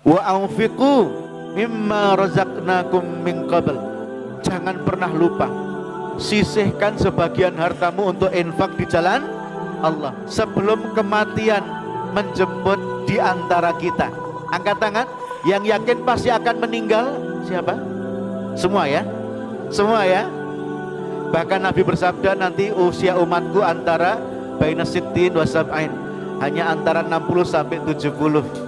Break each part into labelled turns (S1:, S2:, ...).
S1: Wa anfiqu mimma razaqnakum min qabl. Jangan pernah lupa, sisihkan sebagian hartamu untuk infak di jalan Allah sebelum kematian menjemput di antara kita. Angkat tangan yang yakin pasti akan meninggal. Siapa? Semua ya? Semua ya? Bahkan Nabi bersabda, nanti usia umatku antara baina sittin wa sab'in, hanya antara 60 sampai 70.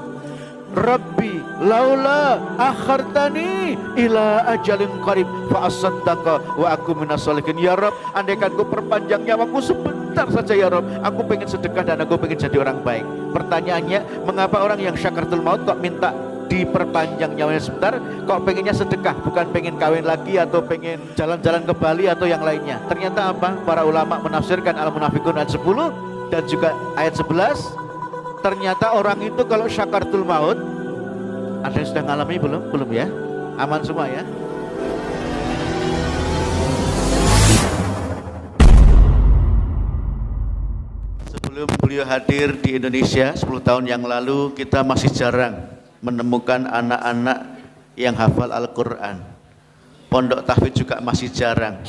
S1: Rabbi laula akhartani ila ajalin qarib fa asaddaqa wa aku minas sholihin. Ya Rabb, andaikan ku perpanjang nyawaku sebentar saja ya Rabb, aku pengen sedekah dan aku pengen jadi orang baik. Pertanyaannya, mengapa orang yang syakaratul maut kok minta diperpanjang nyawanya sebentar, kok pengennya sedekah, bukan pengen kawin lagi atau pengen jalan-jalan ke Bali atau yang lainnya? Ternyata apa? Para ulama menafsirkan Al-Munafiqun ayat 10 dan juga ayat 11. Ternyata orang itu kalau syakaratul maut, ada yang sudah ngalami belum? Belum ya? Aman semua ya? Sebelum beliau hadir di Indonesia 10 tahun yang lalu, kita masih jarang menemukan anak-anak yang hafal Al-Quran. Pondok tahfidz juga masih jarang.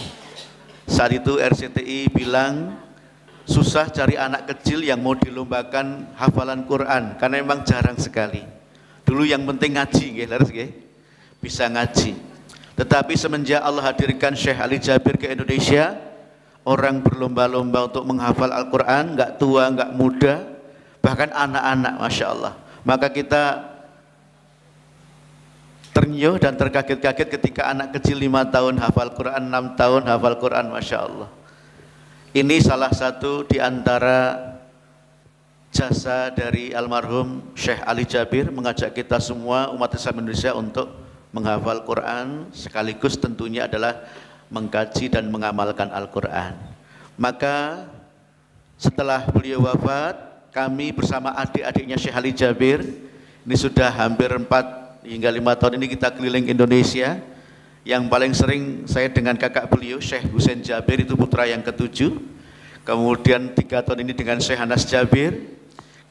S1: Saat itu RCTI bilang susah cari anak kecil yang mau dilombakan hafalan Quran karena memang jarang sekali. Dulu yang penting ngaji, bisa ngaji. Tetapi semenjak Allah hadirkan Syekh Ali Jabir ke Indonesia, orang berlomba-lomba untuk menghafal Al-Quran, nggak tua, nggak muda, bahkan anak-anak, Masya Allah. Maka kita ternyuh dan terkaget-kaget ketika anak kecil 5 tahun hafal Quran, 6 tahun hafal Quran, Masya Allah. Ini salah satu di antara jasa dari almarhum Syekh Ali Jabir, mengajak kita semua umat Islam Indonesia untuk menghafal Quran, sekaligus tentunya adalah mengkaji dan mengamalkan Al-Quran. Maka setelah beliau wafat, kami bersama adik-adiknya Syekh Ali Jabir, ini sudah hampir 4 hingga 5 tahun ini kita keliling Indonesia. Yang paling sering saya dengan kakak beliau Syekh Husain Jabir, itu putra yang ke-7. Kemudian 3 tahun ini dengan Syekh Anas Jabir.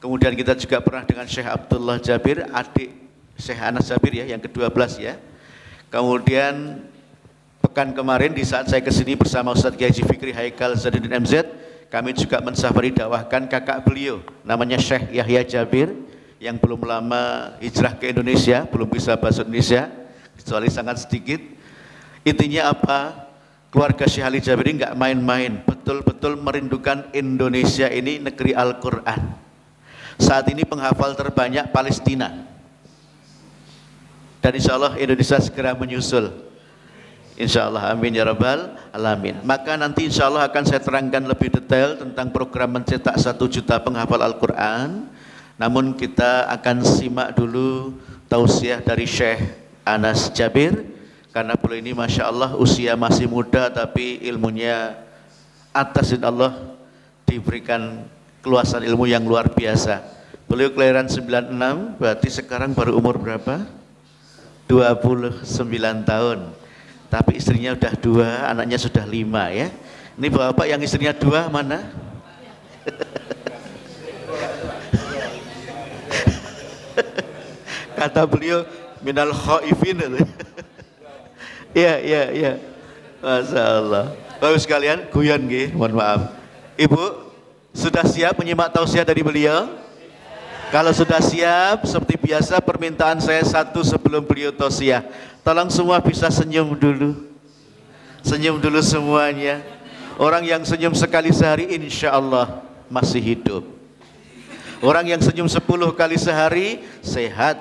S1: Kemudian kita juga pernah dengan Syekh Abdullah Jabir, adik Syekh Anas Jabir ya, yang ke-12 ya. Kemudian pekan kemarin di saat saya kesini bersama Ustadz Kiai Haji Fikri Haikal Zadudin MZ, kami juga mensafari dakwahkan kakak beliau namanya Syekh Yahya Jabir, yang belum lama hijrah ke Indonesia, belum bisa bahasa Indonesia kecuali sangat sedikit. Intinya apa? Keluarga Syekh Ali Jabir ini nggak main-main, betul-betul merindukan Indonesia ini negeri Al-Quran. Saat ini penghafal terbanyak Palestina, dan insya Allah Indonesia segera menyusul. Insya Allah, amin ya rabbal alamin. Maka nanti insya Allah akan saya terangkan lebih detail tentang program mencetak 1 juta penghafal Al-Quran. Namun kita akan simak dulu tausiah dari Syekh Anas Jabir, karena beliau ini Masya Allah usia masih muda tapi ilmunya atas dan Allah diberikan keluasan ilmu yang luar biasa. Beliau kelahiran 96, berarti sekarang baru umur berapa? 29 tahun. Tapi istrinya sudah 2, anaknya sudah 5 ya. Ini bapak yang istrinya 2 mana? Kata beliau minal khaifin. Iya. Masya Allah. Bapak sekalian, guyon nggih, mohon maaf. Ibu, sudah siap menyimak tausiah dari beliau? Kalau sudah siap, seperti biasa permintaan saya satu sebelum beliau tausiah. Tolong semua bisa senyum dulu. Senyum dulu semuanya. Orang yang senyum sekali sehari insya Allah masih hidup. Orang yang senyum 10 kali sehari sehat.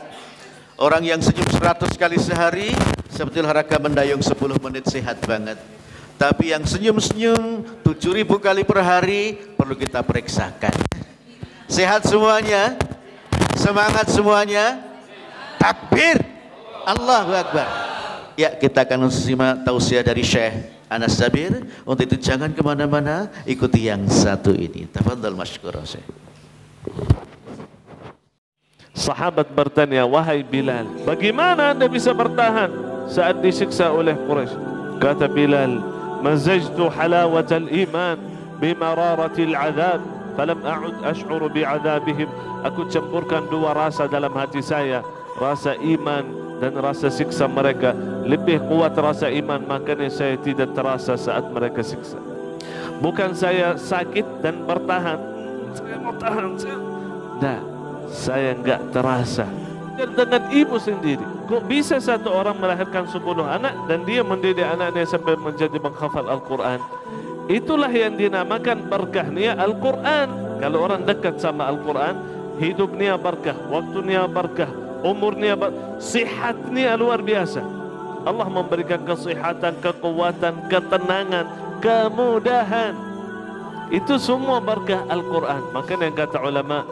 S1: Orang yang senyum 100 kali sehari seperti olahraga mendayung 10 menit sehat banget. Tapi yang senyum-senyum 7.000 kali per hari perlu kita periksakan. Sehat semuanya? Semangat semuanya? Takbir! Allahu Akbar. Ya, kita akan simak tausiah dari Syekh Anas Jabir. Untuk itu jangan kemana-mana, ikuti yang satu ini. Tafadhal masykurah Syekh.
S2: Sahabat bertanya, wahai Bilal, bagaimana Anda bisa bertahan saat disiksa oleh Quraisy. Kata Bilal, mazajtu halawatal iman bimararatil azab falam a'ud ash'uru bi'adzabihim. Aku campurkan dua rasa dalam hati saya, rasa iman dan rasa siksa mereka. Lebih kuat rasa iman, makanya saya tidak terasa saat mereka siksa. Bukan saya sakit dan bertahan, saya mau tahan, saya enggak terasa. Dengan ibu sendiri, kok bisa satu orang melahirkan 10 anak dan dia mendidik anaknya sampai menjadi menghafal Al-Quran? Itulah yang dinamakan berkahnya Al-Quran. Kalau orang dekat sama Al-Quran, hidupnya berkah, waktunya berkah, umurnya sihatnya luar biasa. Allah memberikan kesehatan, kekuatan, ketenangan, kemudahan. Itu semua berkah Al-Quran. Makanya yang kata ulama,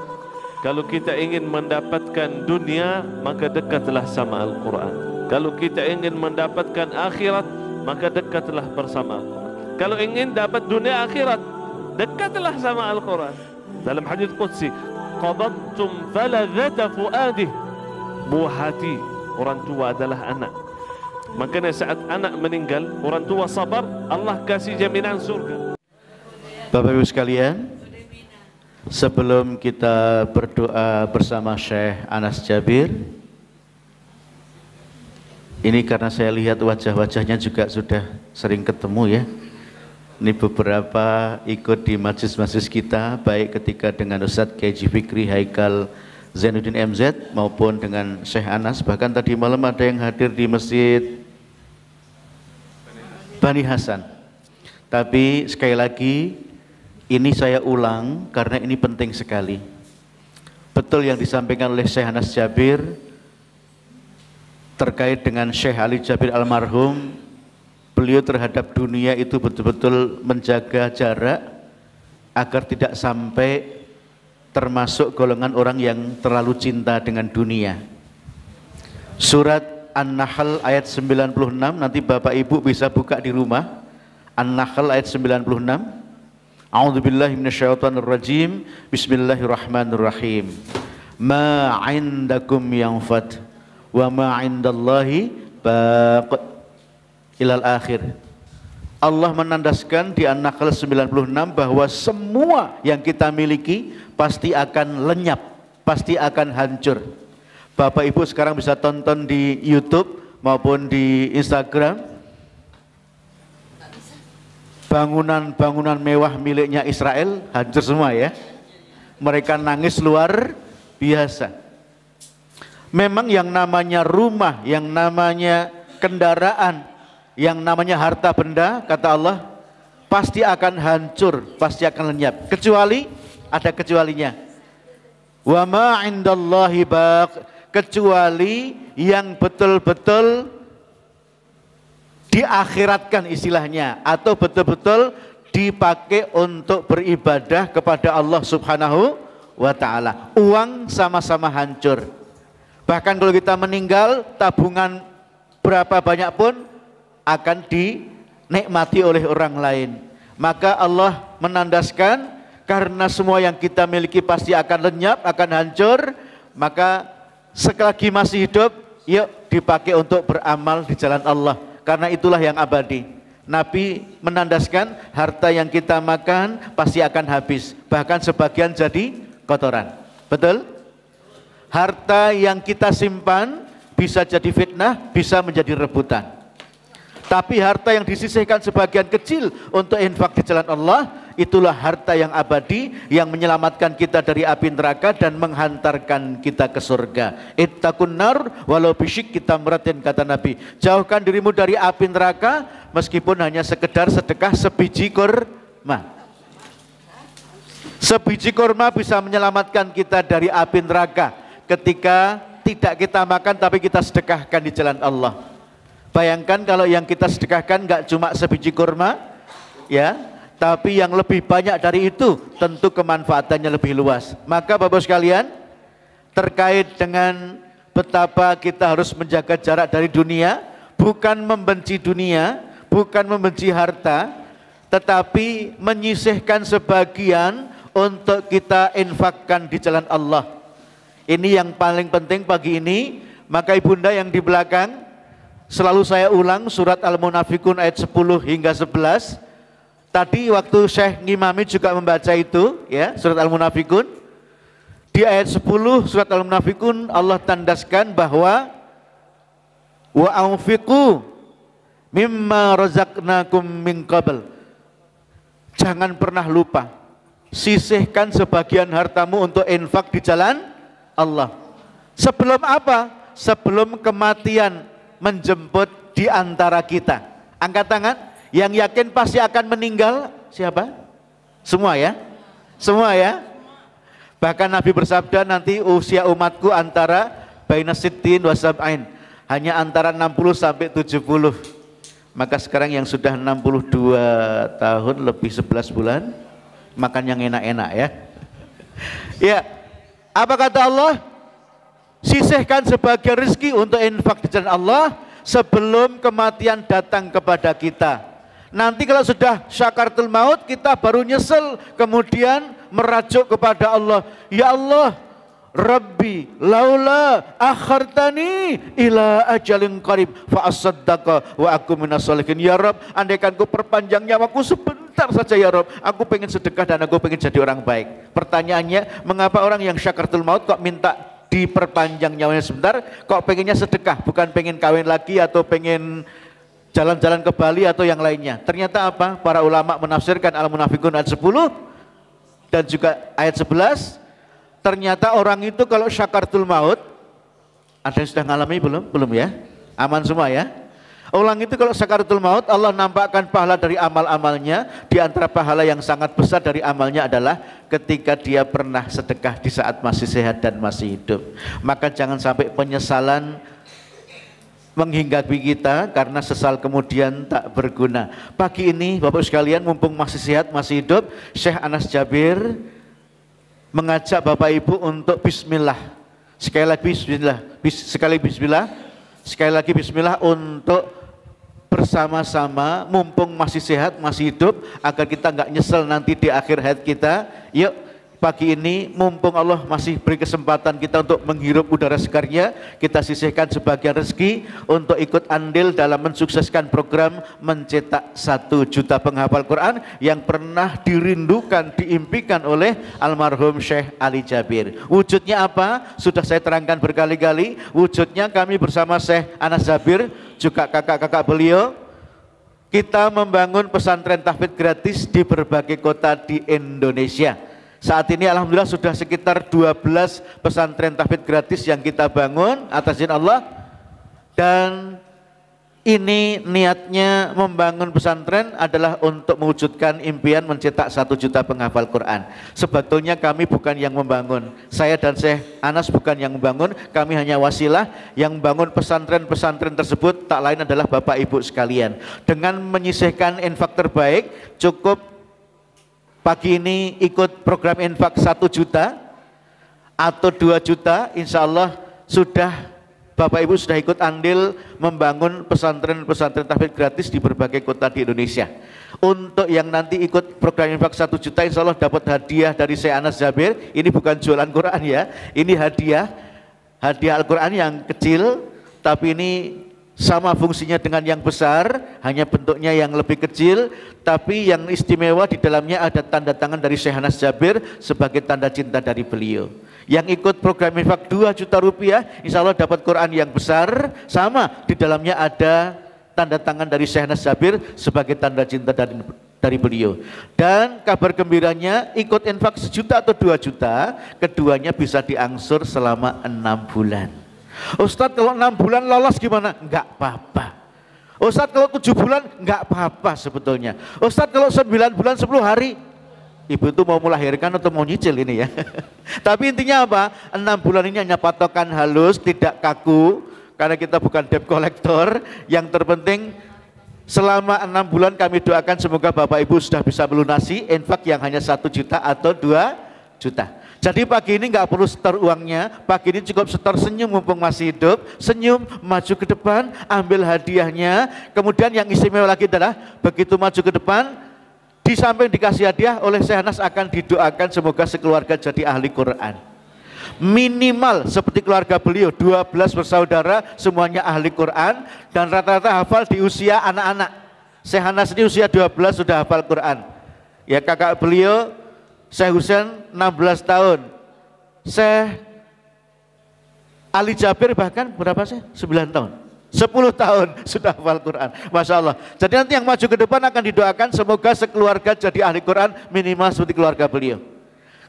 S2: kalau kita ingin mendapatkan dunia, maka dekatlah sama Al-Quran. Kalau kita ingin mendapatkan akhirat, maka dekatlah bersama Al-Quran. Kalau ingin dapat dunia akhirat, dekatlah sama Al-Quran. Dalam hadits qudsi, qabattum faladzata fuadih. Buah hati orang tua adalah anak. Makanya saat anak meninggal, orang tua sabar, Allah kasih jaminan surga.
S1: Bapak Ibu sekalian, sebelum kita berdoa bersama Syekh Anas Jabir, ini karena saya lihat wajah-wajahnya juga sudah sering ketemu ya. Ini beberapa ikut di majlis-majlis kita, baik ketika dengan Ustadz K.J. Fikri Haikal Zainuddin MZ maupun dengan Syekh Anas. Bahkan tadi malam ada yang hadir di Masjid Bani Hasan. Tapi sekali lagi, ini saya ulang karena ini penting sekali. Betul yang disampaikan oleh Syekh Anas Jabir terkait dengan Syekh Ali Jabir almarhum. Beliau terhadap dunia itu betul-betul menjaga jarak agar tidak sampai termasuk golongan orang yang terlalu cinta dengan dunia. Surat An-Nahl ayat 96, nanti Bapak Ibu bisa buka di rumah. An-Nahl ayat 96. A'udzubillahi minasyaitonirrajim. Bismillahirrahmanirrahim. Ma 'indakum yanfad wa ma 'indallahi baq. Ilal akhir. Allah menandaskan di An-Nahl 96 bahwa semua yang kita miliki pasti akan lenyap, pasti akan hancur. Bapak Ibu sekarang bisa tonton di YouTube maupun di Instagram. Bangunan-bangunan mewah miliknya Israel hancur semua ya. Mereka nangis luar biasa. Memang yang namanya rumah, yang namanya kendaraan, yang namanya harta benda, kata Allah, pasti akan hancur, pasti akan lenyap. Kecuali, ada kecualinya. Wa ma 'indallahi baq, kecuali yang betul-betul diakhiratkan istilahnya, atau betul-betul dipakai untuk beribadah kepada Allah Subhanahu wa ta'ala. Uang sama-sama hancur. Bahkan kalau kita meninggal, tabungan berapa banyak pun akan dinikmati oleh orang lain. Maka Allah menandaskan karena semua yang kita miliki pasti akan lenyap, akan hancur. Maka selagi masih hidup, yuk dipakai untuk beramal di jalan Allah, karena itulah yang abadi. Nabi menandaskan harta yang kita makan pasti akan habis, bahkan sebagian jadi kotoran. Betul? Harta yang kita simpan bisa jadi fitnah, bisa menjadi rebutan. Tapi harta yang disisihkan sebagian kecil untuk infak di jalan Allah, itulah harta yang abadi, yang menyelamatkan kita dari api neraka dan menghantarkan kita ke surga. Ittaqun nar walau bisyikki tamratin, kata Nabi. Jauhkan dirimu dari api neraka meskipun hanya sekedar sedekah sebiji kurma. Sebiji kurma bisa menyelamatkan kita dari api neraka ketika tidak kita makan tapi kita sedekahkan di jalan Allah. Bayangkan kalau yang kita sedekahkan nggak cuma sebiji kurma, ya, tapi yang lebih banyak dari itu, tentu kemanfaatannya lebih luas. Maka Bapak sekalian, terkait dengan betapa kita harus menjaga jarak dari dunia, bukan membenci dunia, bukan membenci harta, tetapi menyisihkan sebagian untuk kita infakkan di jalan Allah. Ini yang paling penting pagi ini. Maka ibunda yang di belakang, Selalu saya ulang surat Al-Munafikun ayat 10 hingga 11. Tadi waktu Syekh ngimami juga membaca itu ya, surat Al-Munafikun. Di ayat 10 surat Al-Munafikun Allah tandaskan bahwa wa anfiqu mimma razaqnakum min qabl. Jangan pernah lupa, sisihkan sebagian hartamu untuk infak di jalan Allah. Sebelum apa? Sebelum kematian menjemput di antara kita. Angkat tangan, yang yakin pasti akan meninggal, siapa? Semua ya? Semua ya? Bahkan Nabi bersabda nanti usia umatku antara baina sittin wa sab'in, hanya antara 60 sampai 70. Maka sekarang yang sudah 62 tahun lebih 11 bulan makan yang enak-enak ya. Ya, apa kata Allah? Sisihkan sebagian rezeki untuk infak di jalan Allah sebelum kematian datang kepada kita. Nanti kalau sudah syakaratul maut kita baru nyesel, kemudian merajuk kepada Allah. Ya Allah, Rabbi laula akhartani ila ajalin qarib fa asaddaqa wa aku minas sholihin. Ya Rabb, andaikan kau perpanjang nyawaku sebentar saja ya Rabb, aku pengen sedekah dan aku pengen jadi orang baik. Pertanyaannya, mengapa orang yang syakaratul maut kok minta diperpanjang nyawanya sebentar, kok pengennya sedekah, bukan pengen kawin lagi atau pengen jalan-jalan ke Bali atau yang lainnya? Ternyata apa? Para ulama menafsirkan Al-Munafikun ayat 10 dan juga ayat 11. Ternyata orang itu kalau syakaratul maut, ada yang sudah ngalami belum? Belum ya? Aman semua ya? Orang itu kalau syakaratul maut, Allah nampakkan pahala dari amal-amalnya. Di antara pahala yang sangat besar dari amalnya adalah ketika dia pernah sedekah di saat masih sehat dan masih hidup. Maka jangan sampai penyesalan menghinggapi kita karena sesal kemudian tak berguna. Pagi ini Bapak sekalian, mumpung masih sehat, masih hidup, Syekh Anas Jabir mengajak Bapak Ibu untuk bismillah. Sekali lagi bismillah. Sekali lagi bismillah untuk bersama-sama mumpung masih sehat, masih hidup, agar kita nggak nyesel nanti di akhir hayat kita. Yuk pagi ini mumpung Allah masih beri kesempatan kita untuk menghirup udara segarnya, kita sisihkan sebagian rezeki untuk ikut andil dalam mensukseskan program mencetak 1 juta penghafal Quran yang pernah dirindukan, diimpikan oleh almarhum Syekh Ali Jabir. Wujudnya apa? Sudah saya terangkan berkali-kali. Wujudnya kami bersama Syekh Anas Jabir, juga kakak-kakak beliau, kita membangun pesantren tahfidz gratis di berbagai kota di Indonesia. Saat ini alhamdulillah sudah sekitar 12 pesantren tahfidz gratis yang kita bangun atas izin Allah. Dan ini niatnya membangun pesantren adalah untuk mewujudkan impian mencetak 1 juta penghafal Quran. Sebetulnya kami bukan yang membangun, saya dan Syekh Anas bukan yang membangun, kami hanya wasilah. Yang membangun pesantren-pesantren tersebut tak lain adalah Bapak Ibu sekalian. Dengan menyisihkan infak terbaik, cukup pagi ini ikut program infak 1 juta atau 2 juta, insya Allah sudah Bapak Ibu sudah ikut andil membangun pesantren-pesantren tahfidz gratis di berbagai kota di Indonesia. Untuk yang nanti ikut program infak 1 juta, insya Allah dapat hadiah dari Syekh Anas Jabir. Ini bukan jualan Quran ya, ini hadiah Al-Quran yang kecil, tapi ini sama fungsinya dengan yang besar, hanya bentuknya yang lebih kecil, tapi yang istimewa di dalamnya ada tanda tangan dari Syekh Anas Jabir sebagai tanda cinta dari beliau. Yang ikut program infak 2 juta rupiah, insya Allah dapat Quran yang besar, sama di dalamnya ada tanda tangan dari Syekh Anas Jabir sebagai tanda cinta dari beliau. Dan kabar gembiranya, ikut infak 1 juta atau 2 juta, keduanya bisa diangsur selama 6 bulan. Ustadz kalau 6 bulan lolos gimana? Enggak apa-apa. Ustadz kalau 7 bulan enggak apa-apa sebetulnya. Ustadz kalau 9 bulan 10 hari, ibu itu mau melahirkan atau mau nyicil ini ya. Tapi intinya apa? 6 bulan ini hanya patokan halus, tidak kaku, karena kita bukan debt collector. Yang terpenting selama 6 bulan kami doakan semoga Bapak Ibu sudah bisa melunasi infak yang hanya 1 juta atau 2 juta. Jadi pagi ini nggak perlu setor uangnya, pagi ini cukup setor senyum mumpung masih hidup, senyum, maju ke depan, ambil hadiahnya. Kemudian yang istimewa lagi adalah begitu maju ke depan, di samping dikasih hadiah oleh Syekh Anas akan didoakan semoga sekeluarga jadi ahli Quran. Minimal seperti keluarga beliau 12 bersaudara, semuanya ahli Quran dan rata-rata hafal di usia anak-anak. Syekh Anas ini usia 12 sudah hafal Quran. Ya, kakak beliau Syekh Husain 16 tahun. Syekh Ali Jabir bahkan berapa sih? 9 tahun. 10 tahun sudah hafal Quran. Masya Allah. Jadi nanti yang maju ke depan akan didoakan semoga sekeluarga jadi ahli Quran minimal seperti keluarga beliau.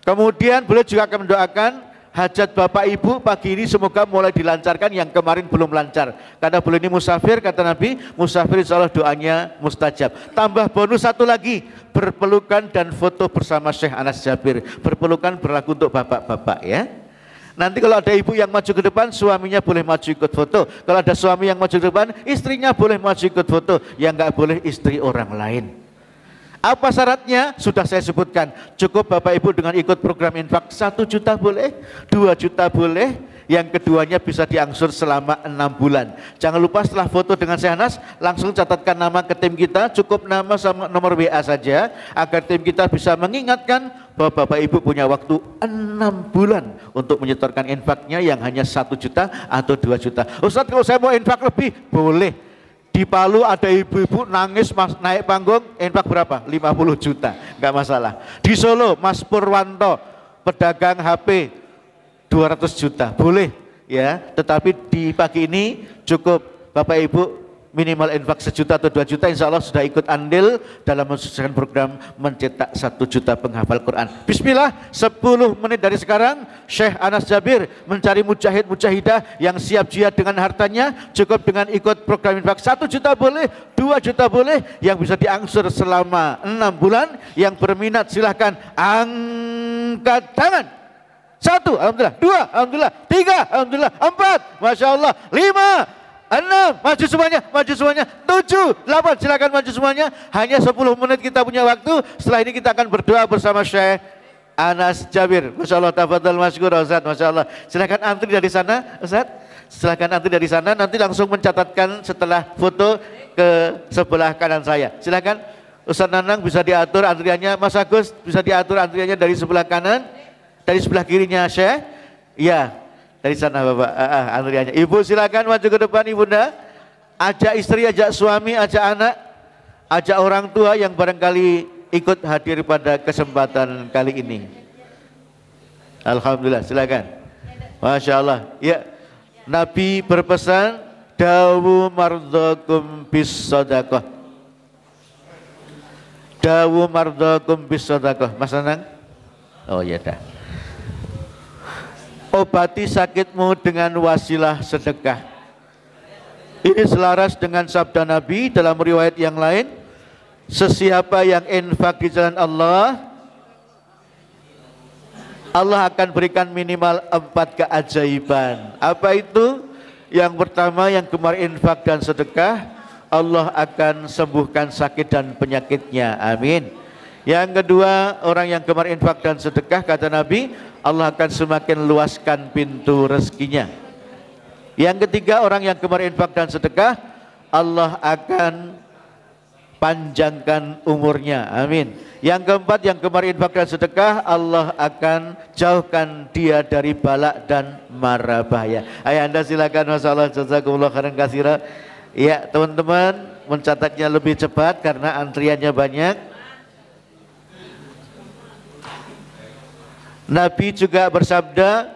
S1: Kemudian beliau juga akan mendoakan hajat Bapak Ibu pagi ini semoga mulai dilancarkan yang kemarin belum lancar. Karena beliau ini musafir, kata Nabi, musafir insya Allah doanya mustajab. Tambah bonus satu lagi, berpelukan dan foto bersama Syekh Anas Jabir. Berpelukan berlaku untuk bapak-bapak ya. Nanti kalau ada ibu yang maju ke depan, suaminya boleh maju ikut foto. Kalau ada suami yang maju ke depan, istrinya boleh maju ikut foto. Yang nggak boleh istri orang lain. Apa syaratnya? Sudah saya sebutkan. Cukup Bapak Ibu dengan ikut program infak 1 juta boleh, 2 juta boleh. Yang keduanya bisa diangsur selama 6 bulan. Jangan lupa setelah foto dengan Syekh Anas, langsung catatkan nama ke tim kita. Cukup nama sama nomor WA saja, agar tim kita bisa mengingatkan bahwa Bapak Ibu punya waktu 6 bulan untuk menyetorkan infaknya yang hanya 1 juta atau 2 juta. Ustadz, kalau saya mau infak lebih, boleh. Di Palu ada ibu-ibu nangis naik panggung, infak berapa? 50 juta, nggak masalah. Di Solo, Mas Purwanto, pedagang HP, 200 juta, boleh ya. Tetapi di pagi ini cukup Bapak Ibu minimal infak 1 juta atau 2 juta, insya Allah sudah ikut andil dalam mensukseskan program mencetak 1 juta penghafal Quran. Bismillah, 10 menit dari sekarang Syekh Anas Jabir mencari mujahid-mujahidah yang siap jihad dengan hartanya. Cukup dengan ikut program infak 1 juta boleh, 2 juta boleh, yang bisa diangsur selama 6 bulan. Yang berminat silahkan angkat tangan. 1, alhamdulillah. 2, alhamdulillah. 3, alhamdulillah. 4, masya Allah. 5, 6, maju semuanya, maju semuanya. 7, 8, silakan maju semuanya. Hanya 10 menit kita punya waktu. Setelah ini kita akan berdoa bersama Syekh Anas Jabir. Masya Allah, tafadhal masykur Ustaz, masya Allah. Silakan antri dari sana, Ustaz. Silakan antri dari sana. Nanti langsung mencatatkan setelah foto ke sebelah kanan saya. Silakan Ustaz Nanang bisa diatur antriannya. Mas Agus bisa diatur antriannya dari sebelah kanan. Dari sebelah kirinya Syekh, iya dari sana Bapak, antriannya. Ibu silakan maju ke depan Ibunda, ajak istri, ajak suami, ajak anak, ajak orang tua yang barangkali ikut hadir pada kesempatan kali ini. Alhamdulillah, silakan. Masya Allah. Ya, Nabi berpesan, dawu mardokum bis sodakoh. Dawu mardokum bis sodakoh. Mas Nanang? Oh ya dah. Obati sakitmu dengan wasilah sedekah. Ini selaras dengan sabda Nabi dalam riwayat yang lain, sesiapa yang infak di jalan Allah, Allah akan berikan minimal 4 keajaiban. Apa itu? Yang pertama, yang gemar infak dan sedekah, Allah akan sembuhkan sakit dan penyakitnya. Amin. Yang kedua, orang yang gemar infak dan sedekah, kata Nabi, Allah akan semakin luaskan pintu rezekinya. Yang ketiga, orang yang gemar infak dan sedekah, Allah akan panjangkan umurnya. Amin. Yang keempat, yang gemar infak dan sedekah, Allah akan jauhkan dia dari balak dan mara bahaya. Ayo Anda silakan. Masyaallah, jazakumullah khairan katsira. Ya, teman-teman mencatatnya lebih cepat karena antriannya banyak. Nabi juga bersabda,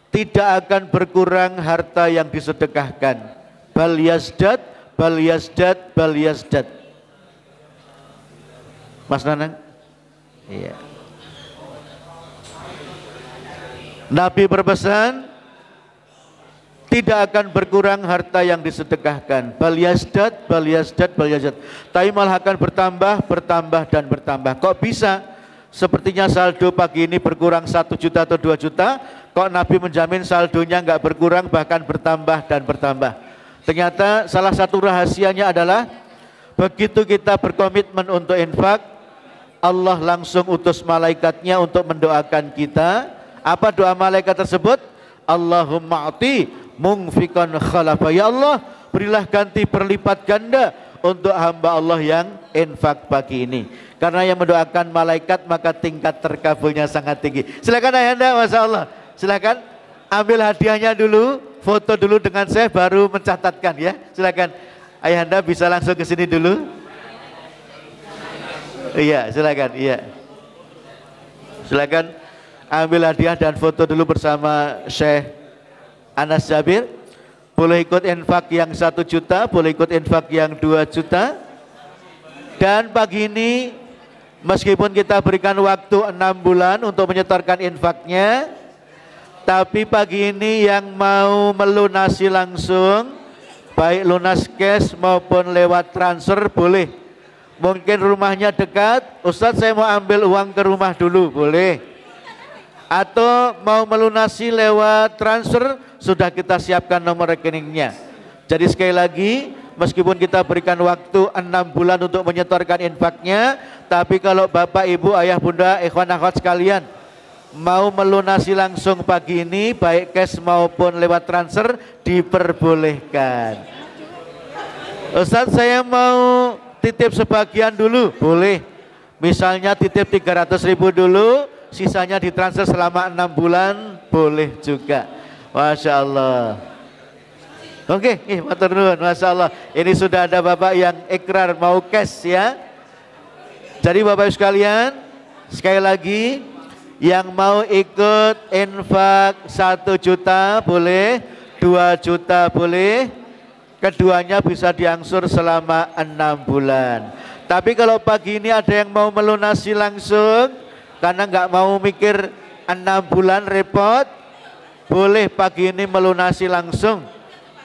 S1: tidak akan berkurang harta yang disedekahkan. Bal yazdad, bal yazdad, bal yazdad. Mas Nanang? Iya. Nabi berpesan, tidak akan berkurang harta yang disedekahkan. Bal yazdad, bal yazdad, bal yazdad. Tapi malah akan bertambah, bertambah dan bertambah. Kok bisa? Sepertinya saldo pagi ini berkurang 1 juta atau 2 juta, kok Nabi menjamin saldonya nggak berkurang bahkan bertambah dan bertambah. Ternyata salah satu rahasianya adalah begitu kita berkomitmen untuk infak, Allah langsung utus malaikatnya untuk mendoakan kita. Apa doa malaikat tersebut? Allahumma a'ti mungfikan khalafa. Ya Allah, berilah ganti berlipat ganda untuk hamba Allah yang infak pagi ini. Karena yang mendoakan malaikat maka tingkat terkabulnya sangat tinggi. Silakan ayahanda, masya Allah. Silakan ambil hadiahnya dulu, foto dulu dengan saya baru mencatatkan ya. Silakan ayahanda bisa langsung ke sini dulu. Iya, silakan. Iya. Silakan ambil hadiah dan foto dulu bersama Syekh Anas Jabir. Boleh ikut infak yang 1 juta, boleh ikut infak yang 2 juta. Dan pagi ini meskipun kita berikan waktu 6 bulan untuk menyetorkan infaknya, tapi pagi ini yang mau melunasi langsung, baik lunas cash maupun lewat transfer boleh. Mungkin rumahnya dekat, Ustadz saya mau ambil uang ke rumah dulu, boleh. Atau mau melunasi lewat transfer, sudah kita siapkan nomor rekeningnya. Jadi sekali lagi, meskipun kita berikan waktu 6 bulan untuk menyetorkan infaknya, tapi kalau Bapak, Ibu, Ayah, Bunda, ikhwan akhwat sekalian mau melunasi langsung pagi ini baik cash maupun lewat transfer diperbolehkan. Ustadz saya mau titip sebagian dulu, boleh. Misalnya titip 300.000 dulu, sisanya ditransfer selama 6 bulan, boleh juga. Masya Allah. Oke, matur nuwun, Masya Allah. Ini sudah ada Bapak yang ikrar mau cash ya. Jadi Bapak sekalian, sekali lagi yang mau ikut infak 1 juta boleh, 2 juta boleh, keduanya bisa diangsur selama 6 bulan. Tapi kalau pagi ini ada yang mau melunasi langsung karena nggak mau mikir 6 bulan repot, boleh pagi ini melunasi langsung,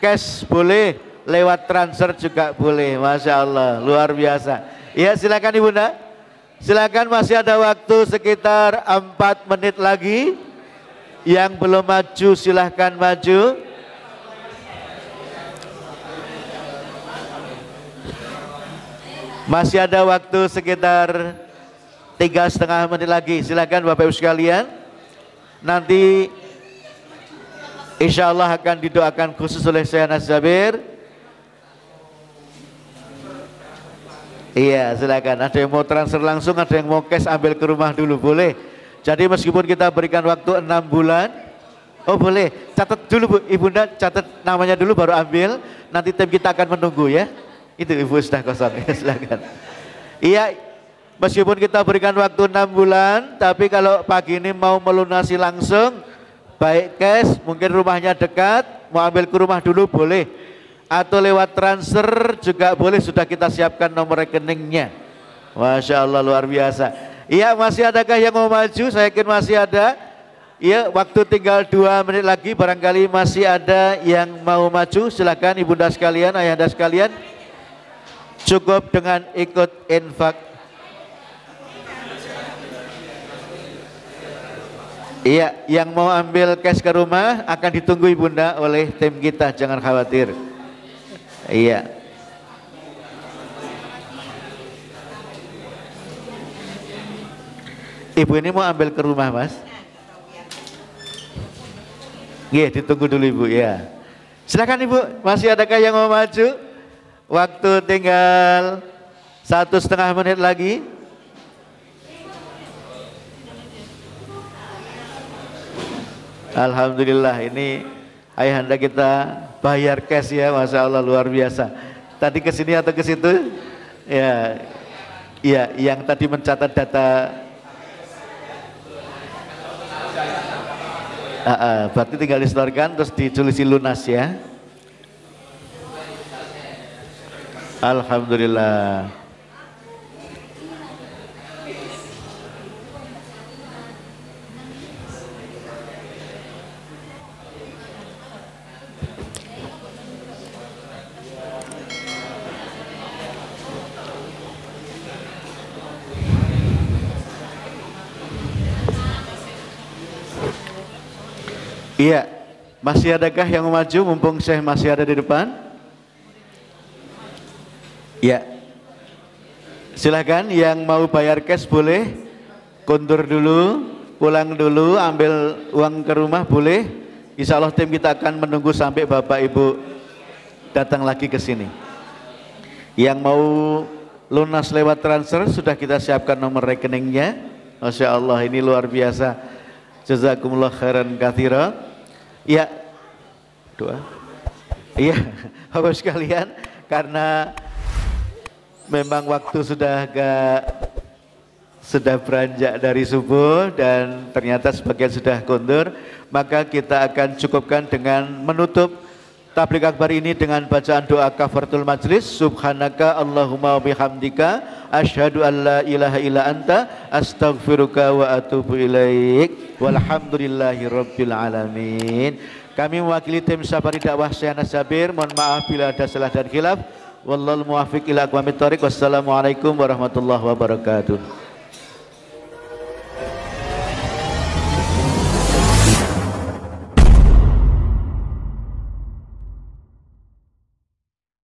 S1: cash boleh, lewat transfer juga boleh. Masya Allah, luar biasa. Ya silakan Ibunda. Silakan, masih ada waktu sekitar 4 menit lagi. Yang belum maju silahkan maju. Masih ada waktu sekitar 3,5 menit lagi. Silakan Bapak Ibu sekalian. Nanti insya Allah akan didoakan khusus oleh Syekh Anas Jabir. Iya silakan, ada yang mau transfer langsung, ada yang mau cash ambil ke rumah dulu, boleh. Jadi meskipun kita berikan waktu 6 bulan, oh boleh, catat dulu Bu, Ibunda catat namanya dulu baru ambil, nanti tim kita akan menunggu ya. Itu Ibu sudah kosong, ya silakan. Iya, meskipun kita berikan waktu 6 bulan, tapi kalau pagi ini mau melunasi langsung, baik cash, mungkin rumahnya dekat, mau ambil ke rumah dulu boleh. Atau lewat transfer juga boleh, sudah kita siapkan nomor rekeningnya. Masya Allah, luar biasa. Iya, masih adakah yang mau maju? Saya yakin masih ada. Iya, waktu tinggal 2 menit lagi, barangkali masih ada yang mau maju. Silakan Ibunda sekalian, Ayahanda sekalian. Cukup dengan ikut infak. Iya, yang mau ambil cash ke rumah akan ditunggu Ibunda oleh tim kita, jangan khawatir. Iya. Ibu ini mau ambil ke rumah Mas? Iya, ditunggu dulu Ibu ya. Silakan Ibu, masih adakah yang mau maju? Waktu tinggal 1,5 menit lagi. Alhamdulillah, ini ayahanda kita bayar cash ya, Masya Allah, luar biasa. Tadi ke sini atau ke situ? Ya, iya, yang tadi mencatat data. Berarti tinggal disetorkan terus ditulisi lunas ya. Alhamdulillah. Iya, masih adakah yang mau maju mumpung Syekh masih ada di depan? Ya, silahkan yang mau bayar cash boleh, kontur dulu, pulang dulu, ambil uang ke rumah boleh. Insya Allah tim kita akan menunggu sampai Bapak Ibu datang lagi ke sini. Yang mau lunas lewat transfer sudah kita siapkan nomor rekeningnya. Masya Allah, ini luar biasa. Jazakumullah khairan katsira. Ya, doa. Iya, Bapak sekalian, karena memang waktu sudah beranjak dari subuh dan ternyata sebagian sudah kondur, maka kita akan cukupkan dengan menutup tabligh akbar ini dengan bacaan doa kafaratul majlis. Subhanaka Allahumma wa bihamdika asyhadu an la ilaha illa anta astaghfiruka wa atubu ilaik. Walhamdulillahi rabbil alamin. Kami mewakili tim Safari Dakwah Syahnas Jabir, mohon maaf bila ada salah dan khilaf. Wallahul muwaffiq ila aqwamit thoriq. Wassalamualaikum warahmatullahi wabarakatuh.